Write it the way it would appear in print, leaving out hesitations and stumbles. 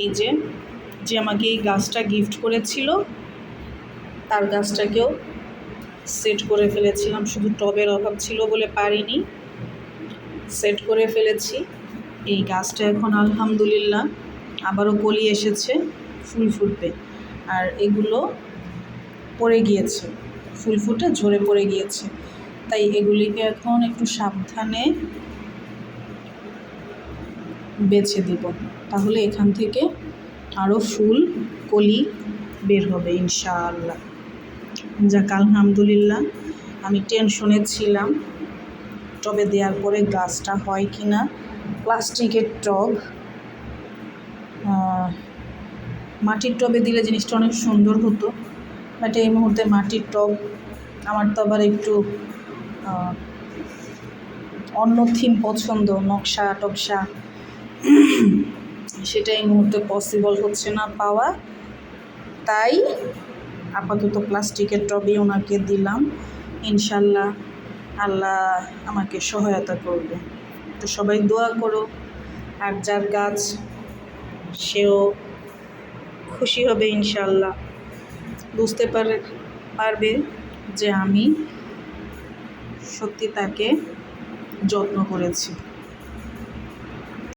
এই যে যে আমাকে এই গাছটা গিফট করেছিল তার গাছটাকেও সেট করে ফেলেছিলাম, শুধু টবের অভাব ছিল বলে পারিনি, সেট করে ফেলেছি। এই গাছটা এখন আলহামদুলিল্লাহ আবারও কলি এসেছে, ফুল ফুটবে। আর এগুলো পড়ে গিয়েছে, ফুল ফুটে ঝরে পড়ে গিয়েছে, তাই এগুলিকে এখন একটু সাবধানে বেছে দিব, তাহলে এখান থেকে আরও ফুল কলি বের হবে ইনশাআল্লাহ। যাক আলহামদুলিল্লাহ। আমি টেনশনে ছিলাম টবে দেওয়ার পরে গাছটা হয় কি না। প্লাস্টিকের টব, মাটির টবে দিলে জিনিসটা অনেক সুন্দর হতো, বাট এই মুহূর্তে মাটির টব আমার তো আবার একটু অন্য থিম পছন্দ, নকশা টকশা, সেটা এই মুহূর্তে পসিবল হচ্ছে না পাওয়া, তাই আপাতত প্লাস্টিকের টবই ওনাকে দিলাম। ইনশাল্লাহ আল্লাহ আমাকে সহায়তা করবে। তো সবাই দোয়া করো, আর যার গাছ সেও খুশি হবে ইনশাল্লাহ, বুঝতে পারবে যে আমি সত্যি তাকে যত্ন করেছি।